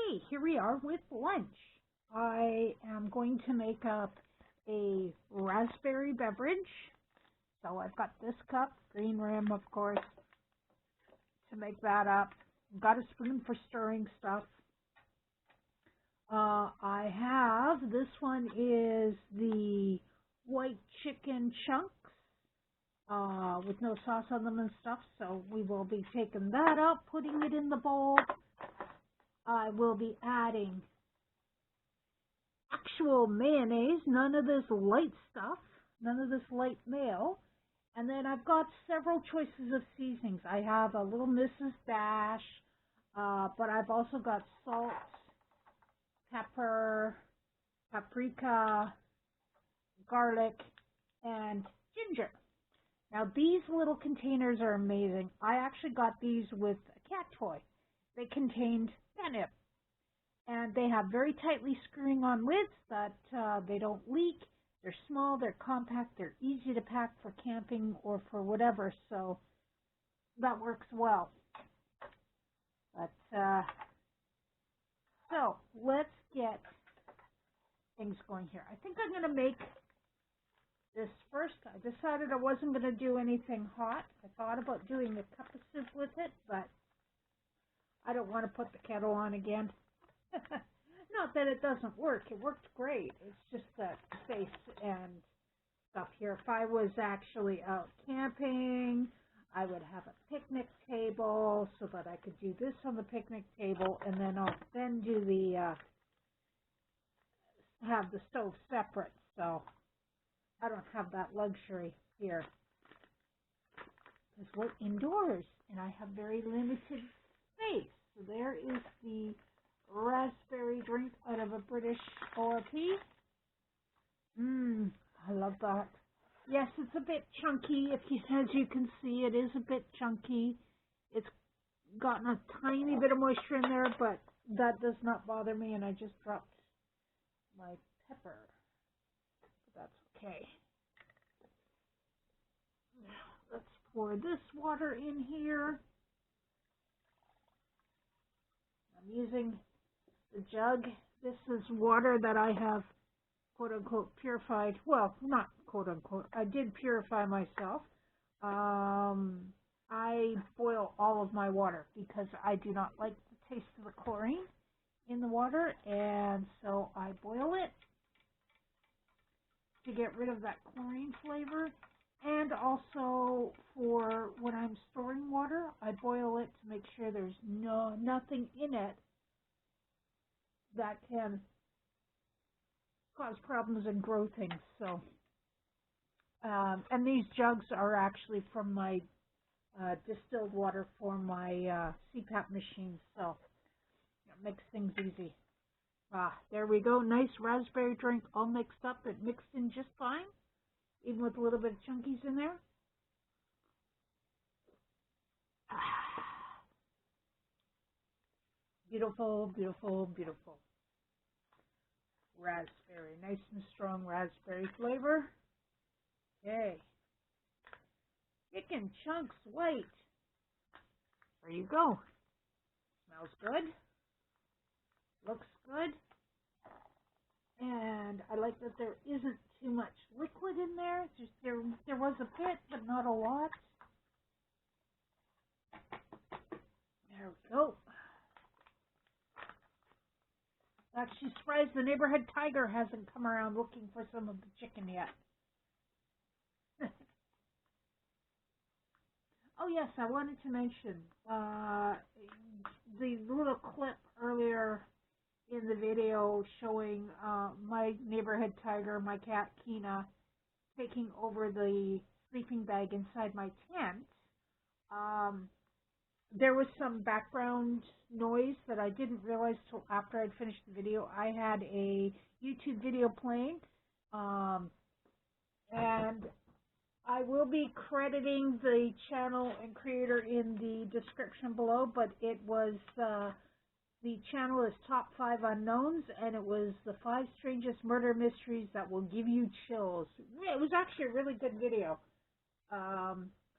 Okay, here we are with lunch. I am going to make up a raspberry beverage. So I've got this cup, green rim of course, to make that up. Got a spoon for stirring stuff. I have, this one is the white chicken chunks with no sauce on them and stuff. So we will be taking that out, putting it in the bowl. I will be adding actual mayonnaise, none of this light stuff, none of this light mayo. And then I've got several choices of seasonings. I have a little Mrs. Dash, but I've also got salt, pepper, paprika, garlic, and ginger. Now these little containers are amazing. I actually got these with a cat toy. They contained catnip. And they have very tightly screwing on lids that they don't leak. They're small, they're compact, they're easy to pack for camping or for whatever, so that works well. But so let's get things going here. I think I'm going to make this first. I decided I wasn't going to do anything hot. I thought about doing a cup of soup with it, but I don't want to put the kettle on again. Not that it doesn't work. It worked great. It's just that space and stuff here. If I was actually out camping, I would have a picnic table so that I could do this on the picnic table, and then I'll then do the have the stove separate. So I don't have that luxury here because we're indoors and I have very limited space. So there is the raspberry drink out of a British ORP. I love that. Yes, it's a bit chunky. As you can see, it is a bit chunky. It's gotten a tiny bit of moisture in there, but that does not bother me, and I just dropped my pepper. But that's okay. Now, let's pour this water in here. I'm using the jug. This is water that I have quote-unquote purified. Well, not quote-unquote. I did purify myself. I boil all of my water because I do not like the taste of the chlorine in the water, and so I boil it to get rid of that chlorine flavor. And also for when I'm storing water, I boil it to make sure there's nothing in it that can cause problems and grow things. So, and these jugs are actually from my distilled water for my CPAP machine, so it makes things easy. There we go. Nice raspberry drink, all mixed up. It mixed in just fine, even with a little bit of chunkies in there. Beautiful, beautiful, beautiful. Raspberry, nice and strong raspberry flavor. Okay. Chicken chunks white. There you go. Smells good. Looks good. And I like that there isn't too much liquid in there. Just there was a bit, but not a lot. There we go. Actually surprised the neighborhood tiger hasn't come around looking for some of the chicken yet. Oh yes, I wanted to mention the little clip earlier in the video showing my neighborhood tiger, my cat Kina, taking over the sleeping bag inside my tent. There was some background noise that I didn't realize till after I'd finished the video. I had a YouTube video playing, and I will be crediting the channel and creator in the description below, but it was, the channel is Top 5 Unknowns, and it was the 5 strangest murder mysteries that will give you chills. It was actually a really good video.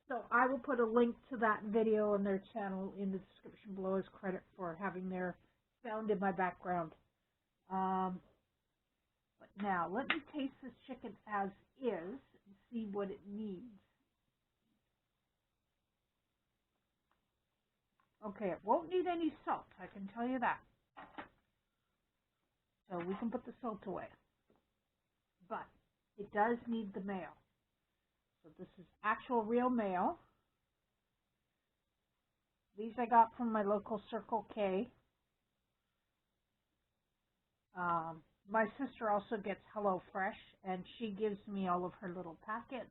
So I will put a link to that video and their channel in the description below as credit for having their found in my background. But now, let me taste this chicken as is and see what it needs. Okay, it won't need any salt, I can tell you that. So we can put the salt away. But it does need the mayo. So this is actual real mayo. These I got from my local Circle K. My sister also gets HelloFresh, and she gives me all of her little packets,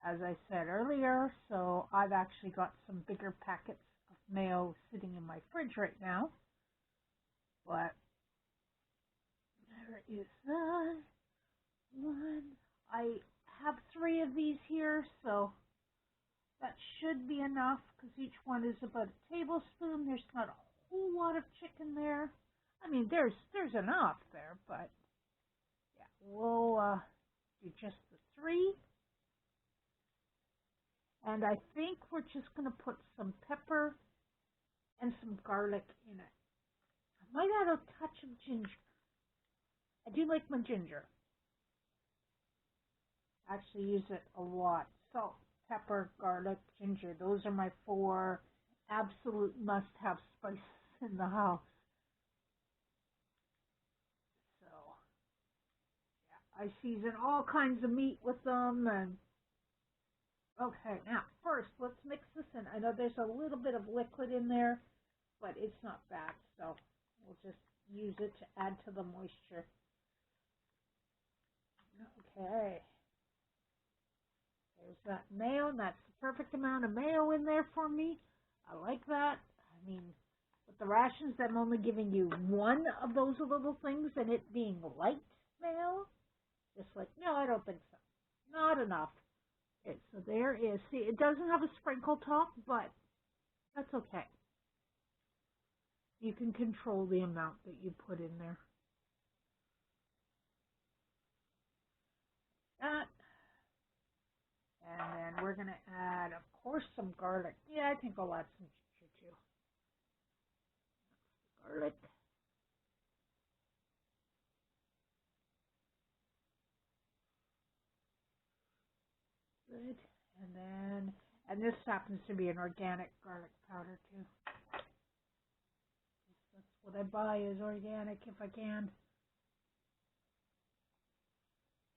as I said earlier. So I've actually got some bigger packets of mayo sitting in my fridge right now. But there is that one. I have 3 of these here, so that should be enough because each one is about a tablespoon. There's not a whole lot of chicken there. I mean, there's enough there, but yeah, we'll do just the 3. And I think we're just going to put some pepper and some garlic in it. I might add a touch of ginger. I do like my ginger. I actually use it a lot. Salt, pepper, garlic, ginger. Those are my 4 absolute must-have spices in the house. So, yeah, I season all kinds of meat with them. And okay, now first let's mix this in. I know there's a little bit of liquid in there, but it's not bad. So we'll just use it to add to the moisture. Okay. There's that mayo, and that's the perfect amount of mayo in there for me. I like that. I mean, with the rations, I'm only giving you 1 of those little things, and it being light mayo. Just like, no, I don't think so. Not enough. Okay, so there is, see, it doesn't have a sprinkle top, but that's okay. You can control the amount that you put in there. That. And then we're going to add, of course, some garlic. Yeah, I think I'll add some ginger too. Garlic. Good. And this happens to be an organic garlic powder too. That's what I buy is organic if I can.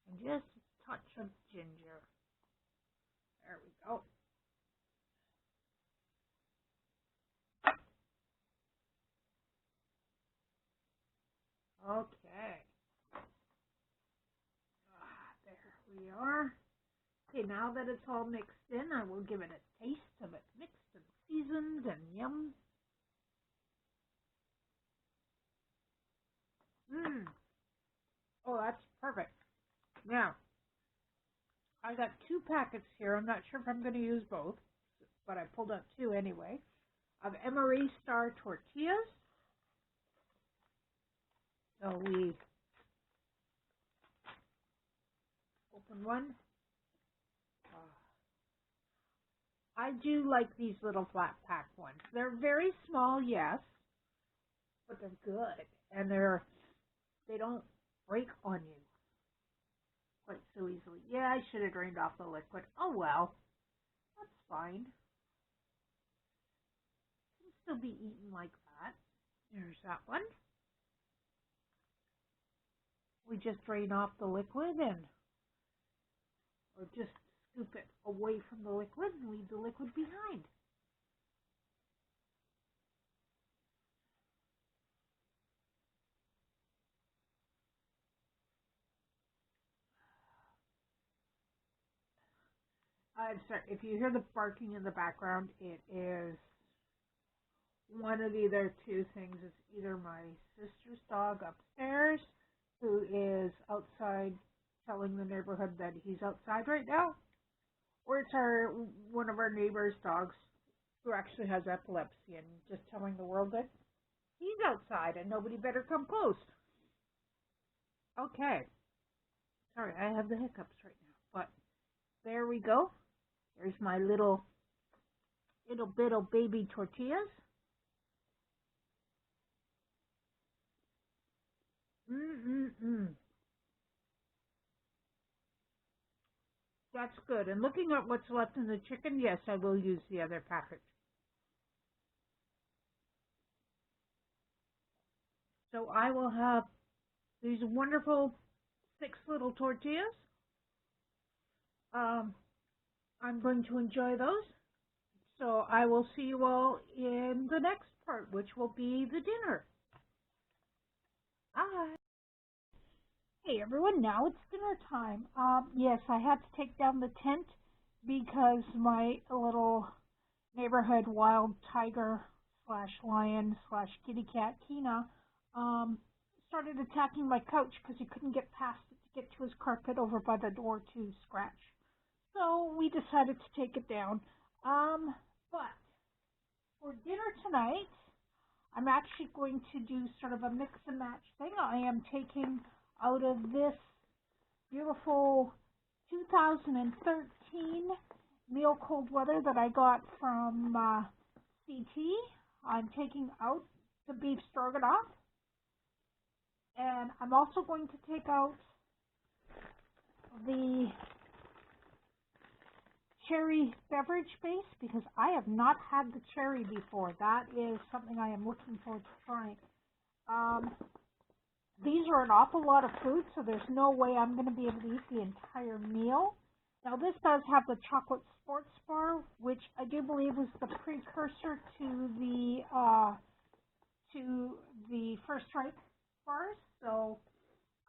And just a touch of ginger. There we go. Okay. There we are. Okay, now that it's all mixed in, I will give it a taste of it mixed and seasoned and yum. Oh, that's perfect. Now, I got 2 packets here. I'm not sure if I'm going to use both, but I pulled out 2 anyway, of MRE Star tortillas. So we open one. I do like these little flat pack ones. They're very small, yes, but they're good, and they don't break on you quite so easily. Yeah, I should have drained off the liquid. Oh well, that's fine. It can still be eaten like that. There's that one. We just drain off the liquid or just scoop it away from the liquid and leave the liquid behind. I'm sorry, if you hear the barking in the background, it is one of either 2 things. It's either my sister's dog upstairs, who is outside telling the neighborhood that he's outside right now, or it's one of our neighbor's dogs who actually has epilepsy and just telling the world that he's outside and nobody better come close. Okay. Sorry, I have the hiccups right now, but there we go. There's my little baby tortillas. That's good. And looking at what's left in the chicken, yes, I will use the other package. So I will have these wonderful 6 little tortillas. I'm going to enjoy those. So I will see you all in the next part, which will be the dinner. Bye. Hey everyone, now it's dinner time. Yes, I had to take down the tent because my little neighborhood wild tiger / lion / kitty cat, Kina, started attacking my couch because he couldn't get past it to get to his carpet over by the door to scratch. So we decided to take it down. But for dinner tonight, I'm actually going to do sort of a mix and match thing. I am taking out of this beautiful 2013 Meal Cold Weather that I got from CT. I'm taking out the beef stroganoff. And I'm also going to take out the cherry beverage base because I have not had the cherry before. That is something I am looking forward to trying. These are an awful lot of food, so there's no way I'm going to be able to eat the entire meal. Now this does have the chocolate sports bar, which I do believe was the precursor to the First Strike bars. So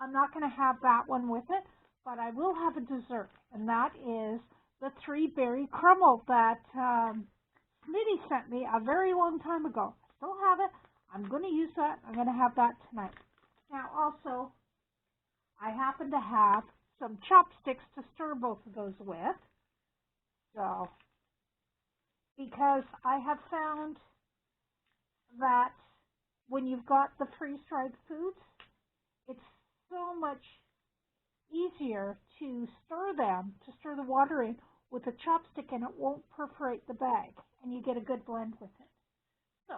I'm not going to have that one with it, but I will have a dessert, and that is the 3-berry crumble that Smitty sent me a very long time ago. I still have it. I'm going to use that. I'm going to have that tonight. Now also, I happen to have some chopsticks to stir both of those with. So, because I have found that when you've got the freeze-dried foods, it's so much easier to stir them, to stir the water in with a chopstick, and it won't perforate the bag, and you get a good blend with it. So,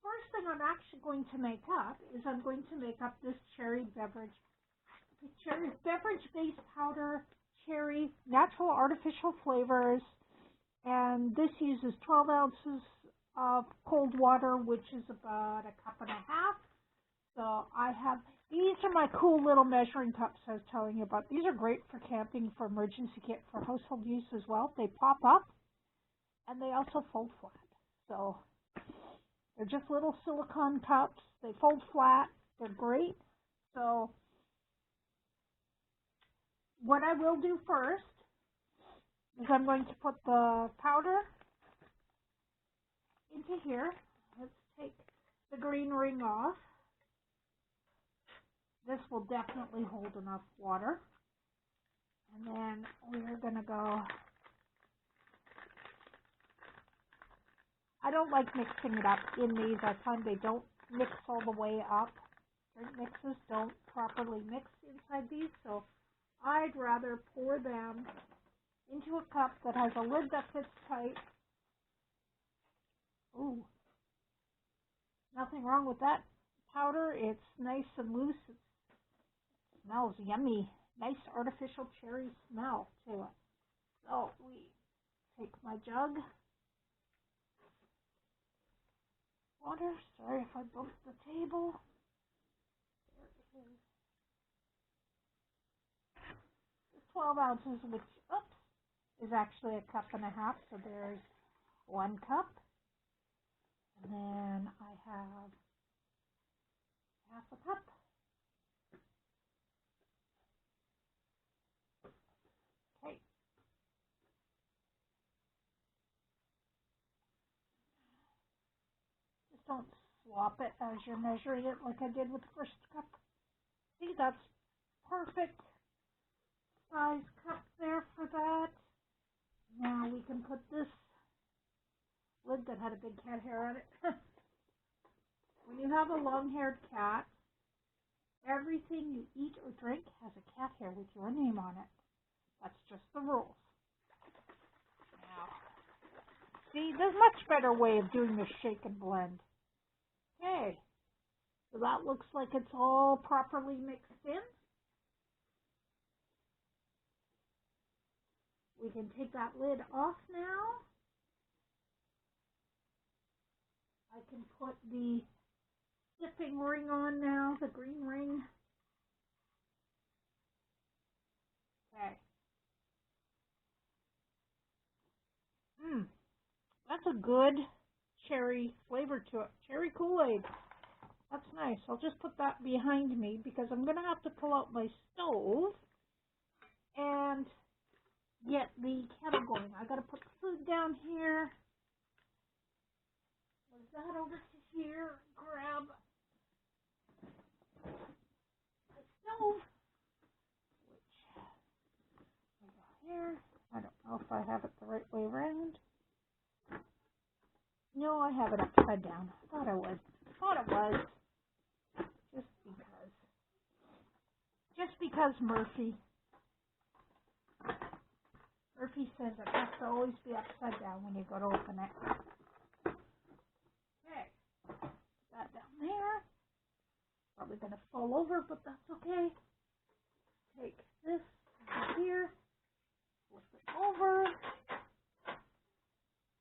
first thing I'm actually going to make up is I'm going to make up this cherry beverage base powder, cherry, natural artificial flavors, and this uses 12 ounces of cold water, which is about a cup and a half. So I have, these are my cool little measuring cups I was telling you about. These are great for camping, for emergency kit, for household use as well. They pop up, and they also fold flat. So they're just little silicone cups. They fold flat. They're great. So what I will do first is I'm going to put the powder into here. Let's take the green ring off. This will definitely hold enough water. And then we're going to go, I don't like mixing it up in these. I find they don't mix all the way up. Drink mixes don't properly mix inside these, so I'd rather pour them into a cup that has a lid that fits tight. Ooh, nothing wrong with that powder. It's nice and loose. It smells yummy. Nice artificial cherry smell to it. So we take my jug. Water. Sorry if I bumped the table. There it is. 12 ounces, which, is actually a cup and a half. So there's 1 cup. And then I have half a cup. Okay. Just don't swap it as you're measuring it like I did with the first cup. See, that's perfect size cup there for that. Now we can put this lid that had a big cat hair on it. When you have a long-haired cat, everything you eat or drink has a cat hair with your name on it. That's just the rules. Now, see, there's a much better way of doing this shake and blend. Okay, the So that looks like it's all properly mixed in. We can take that lid off now. I can put the sipping ring on now, the green ring. Okay. That's a good cherry flavor to it. Cherry Kool-Aid. That's nice. I'll just put that behind me because I'm going to have to pull out my stove and get the kettle going. I got to put the food down here. Move that over to here. Grab the stove, which I got here. I don't know if I have it the right way around. No, I have it upside down. Thought I was. Just because Murphy says it has to always be upside down when you go to open it. Okay, put that down there. Probably going to fall over, but that's okay. Take this over here, flip it over.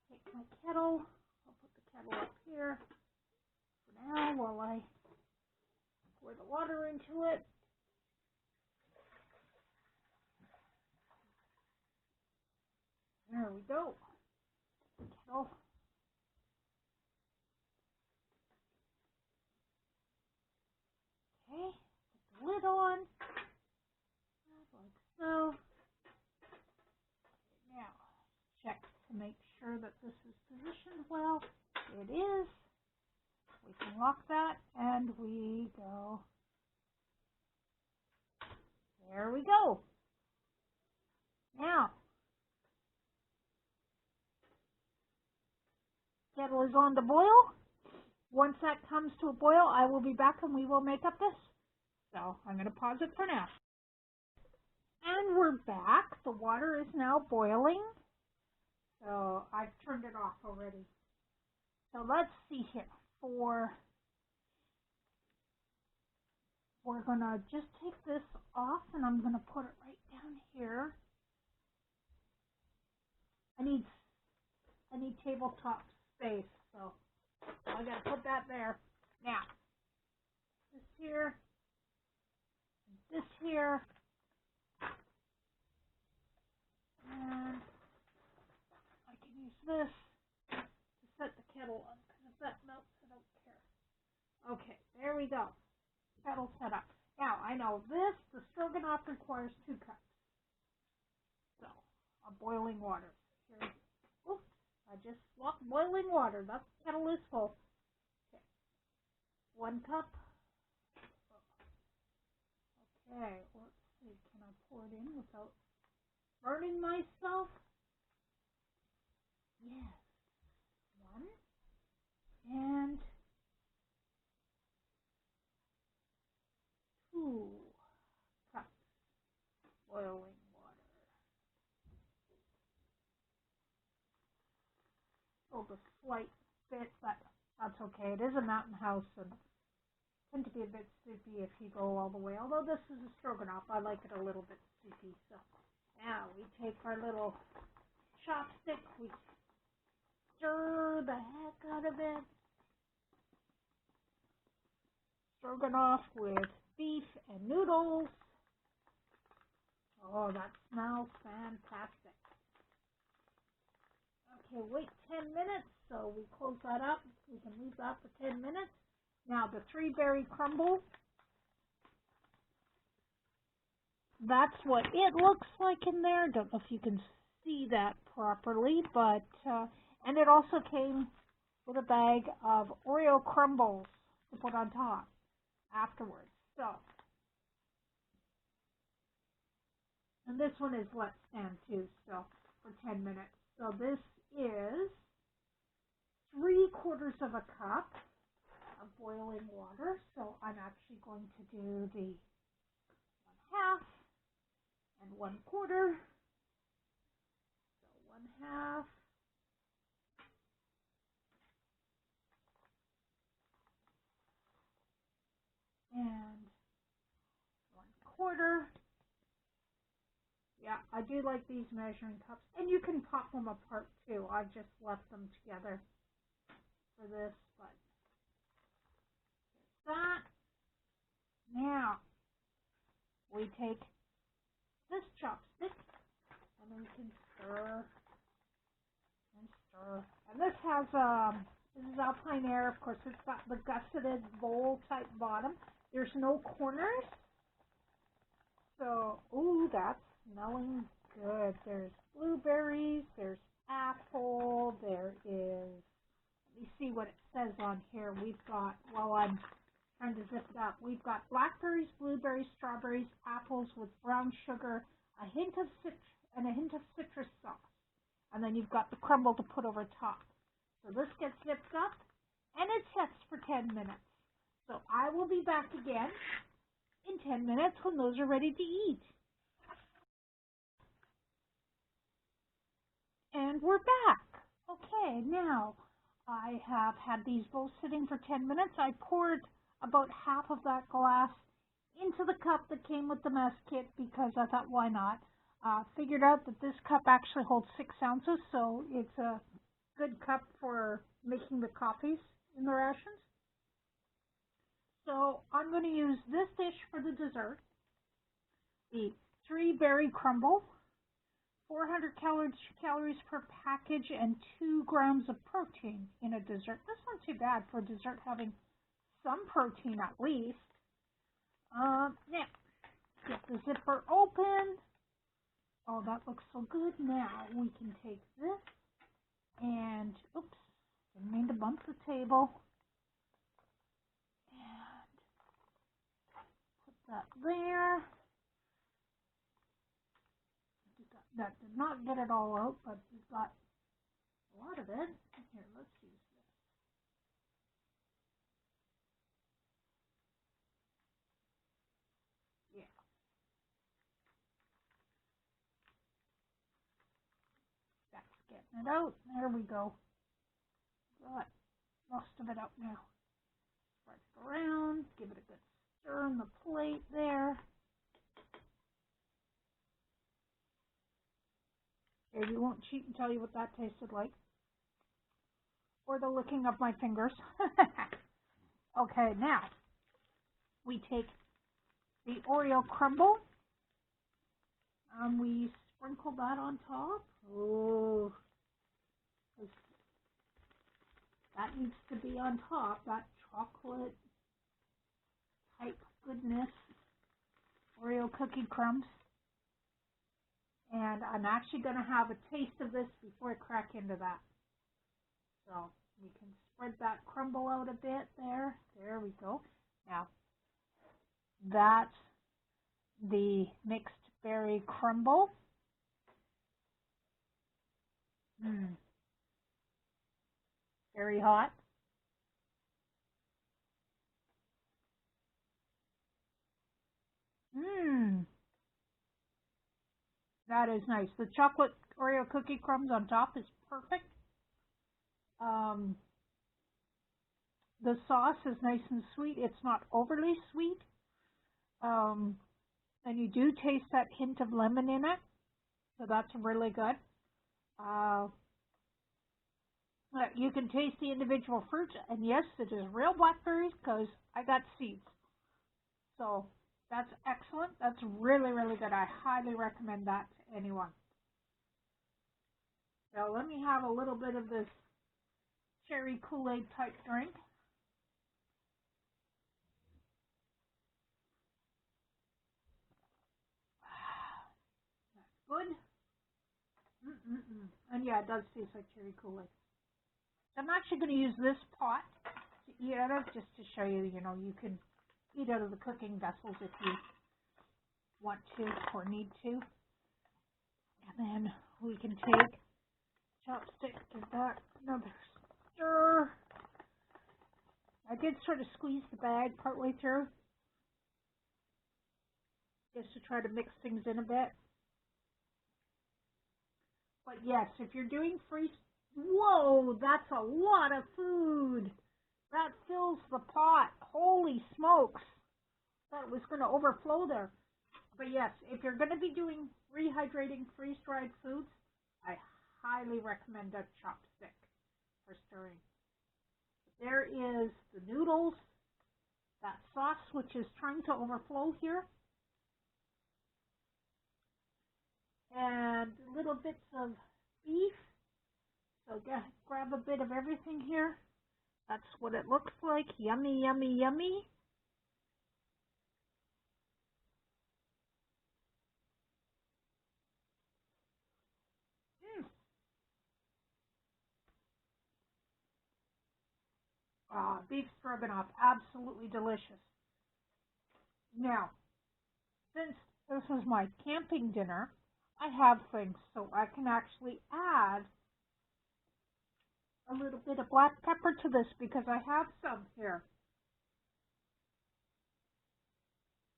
Take my kettle. I'll put the kettle up here for now while I pour the water into it. There we go. Kettle. Okay, put the lid on, like so. Now, check to make sure that this is positioned well. It is. We can lock that, and we go. There we go. Now, kettle is on to boil. Once that comes to a boil, I will be back and we will make up this. So I'm going to pause it for now. And we're back. The water is now boiling. So I've turned it off already. So let's see here. We're going to just take this off and I'm going to put it right down here. I need tabletop space, so I got to put that there. Now, this here, and I can use this to set the kettle on, because if that melts, I don't care. Okay, there we go. Kettle set up. Now, I know the stroganoff requires 2 cups. So, of boiling water. Here, oops, I just swapped boiling water. That kettle is full. Okay, 1 cup. Okay, let's see. Can I pour it in without burning myself? Yes. 1 and 2 cups boiling water. Oh, the slight bit, but that's okay. It is a mountain house and tend to be a bit soupy if you go all the way. Although this is a stroganoff, I like it a little bit soupy. So now we take our little chopstick, we stir the heck out of it. Stroganoff with beef and noodles. Oh, that smells fantastic. Okay, wait 10 minutes, so we close that up. We can leave that for 10 minutes. Now, the 3-berry crumble, that's what it looks like in there. Don't know if you can see that properly, but, and it also came with a bag of Oreo crumbles to put on top afterwards. So, and this one is wet stand too, so for 10 minutes. So this is 3/4 of a cup of boiling water. So I'm actually going to do the 1/2 and 1/4. So 1/2. 1/4. Yeah, I do like these measuring cups. And you can pop them apart too. I've just left them together for this, but that. Now, we take this chopstick and then we can stir and stir. And this has, this is Alpine Air, of course. It's got the gusseted bowl type bottom. There's no corners. So, ooh, that's smelling good. There's blueberries, there's apple, there is, let me see what it says on here. We've got, while I'm trying to zip it up, we've got blackberries, blueberries, strawberries, apples with brown sugar, a hint of citrus sauce. And then you've got the crumble to put over top. So this gets zipped up and it sets for 10 minutes. So I will be back again in 10 minutes when those are ready to eat. And we're back. Okay, now I have had these both sitting for 10 minutes. I poured about half of that glass into the cup that came with the mess kit because I thought, why not? Figured out that this cup actually holds 6 ounces, so it's a good cup for making the coffees in the rations. So I'm going to use this dish for the dessert, the 3-berry crumble, 400 calories per package, and 2 grams of protein in a dessert. That's not too bad for a dessert, having some protein at least. Now, get the zipper open. Oh, that looks so good. Now we can take this and, oops, didn't mean to bump the table. And put that there. That did not get it all out, but we've got a lot of it. Here, let's use this. Yeah. That's getting it out. There we go. Got most of it out now. Spread it around. Give it a good stir on the plate there. Maybe won't cheat and tell you what that tasted like. Or the licking of my fingers. Okay, now we take the Oreo crumble. We sprinkle that on top. Oh, that needs to be on top. That chocolate type goodness. Oreo cookie crumbs. And I'm actually going to have a taste of this before I crack into that. So we can spread that crumble out a bit there. There we go. Now, that's the mixed berry crumble. Very hot. That is nice. The chocolate Oreo cookie crumbs on top is perfect. The sauce is nice and sweet. It's not overly sweet. And you do taste that hint of lemon in it. So that's really good. You can taste the individual fruits. And yes, it is real blackberries because I got seeds. So that's excellent. That's really, really good. I highly recommend that to anyone. So let me have a little bit of this cherry Kool-Aid type drink. That's good. And yeah, it does taste like cherry Kool-Aid. I'm actually going to use this pot to eat out of just to show you, you can eat out of the cooking vessels if you want to or need to. And then we can take chopstick, give that another stir. I did sort of squeeze the bag partway through just to try to mix things in a bit. But yes, if you're doing freeze, whoa, that's a lot of food. That fills the pot. Holy smokes. Thought it was going to overflow there. But yes, if you're going to be doing rehydrating freeze-dried foods, I highly recommend a chopstick for stirring. There is the noodles, that sauce which is trying to overflow here, and little bits of beef. So grab a bit of everything here. That's what it looks like. Yummy, yummy, yummy. Beef stroganoff, absolutely delicious. Now, since this is my camping dinner, I have things so I can actually add a little bit of black pepper to this because I have some here.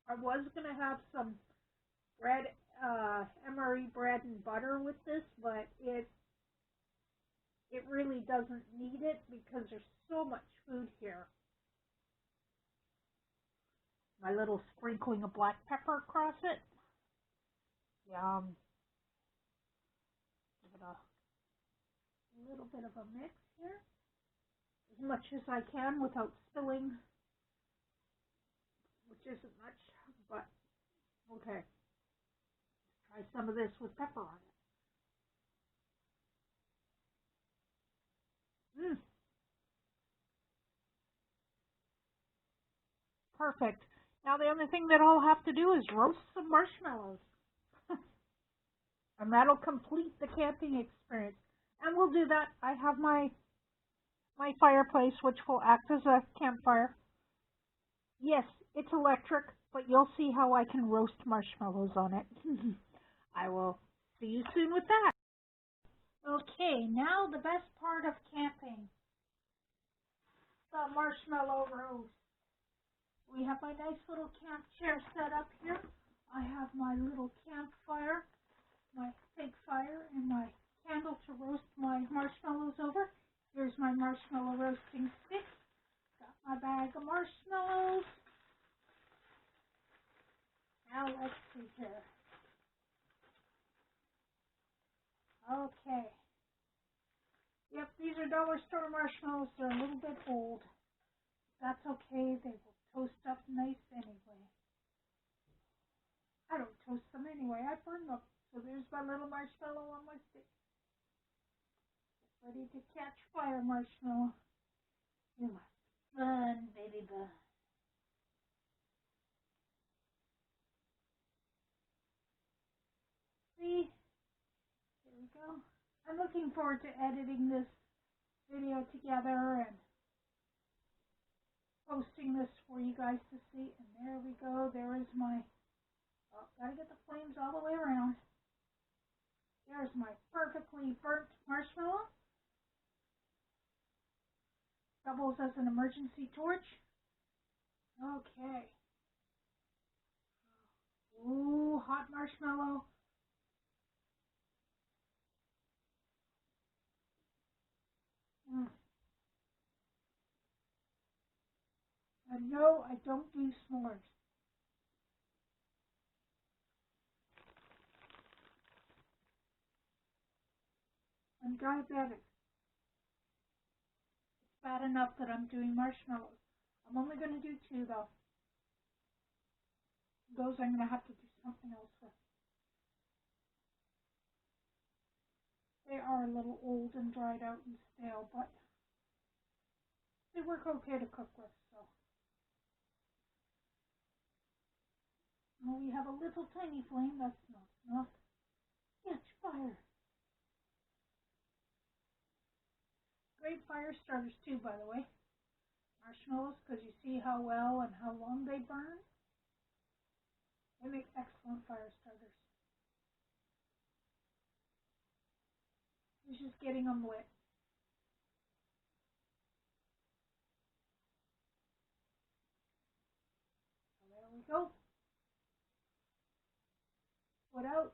I was going to have some bread, MRE bread and butter with this, but it really doesn't need it because there's so much food here. My little sprinkling of black pepper across it. Yum. Give it a little bit of a mix here. As much as I can without spilling, which isn't much, but okay. Try some of this with pepper on it. Perfect. Now the only thing that I'll have to do is roast some marshmallows. And that'll complete the camping experience. And we'll do that. I have my fireplace, which will act as a campfire. Yes, it's electric, but you'll see how I can roast marshmallows on it. I will see you soon with that. Okay, now the best part of camping. The marshmallow roast. We have my nice little camp chair set up here. I have my little campfire, my fake fire, and my candle to roast my marshmallows over. Here's my marshmallow roasting stick. Got my bag of marshmallows. Now let's see here. Okay. Yep, these are dollar store marshmallows. They're a little bit old. That's okay. They will toast up nice anyway. I don't toast them anyway. I burn them. So there's my little marshmallow on my stick. Ready to catch fire, marshmallow. You must burn, baby, burn. See? Here we go. I'm looking forward to editing this video together and posting this for you guys to see. And there we go. There is my, oh, gotta get the flames all the way around. There's my perfectly burnt marshmallow. Doubles as an emergency torch. Okay. Ooh, hot marshmallow. And no, I don't do s'mores. I'm diabetic. It's bad enough that I'm doing marshmallows. I'm only going to do 2 though. Those I'm going to have to do something else with. They are a little old and dried out and stale, but they work okay to cook with, so. Oh, we have a little tiny flame. That's not enough. Catch fire. Great fire starters too, by the way. Marshmallows, because you see how well and how long they burn. They make excellent fire starters. It's just getting them lit. So there we go. Put out.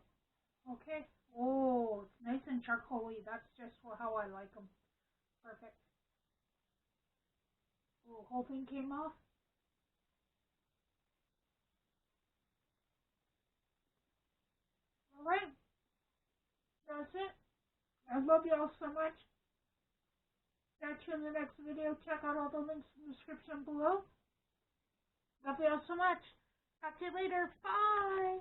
Okay. Oh, it's nice and charcoaly. That's just how I like them. Perfect. Oh, whole thing came off. Alright, that's it. I love you all so much. Catch you in the next video. Check out all the links in the description below. Love you all so much. Talk to you later. Bye.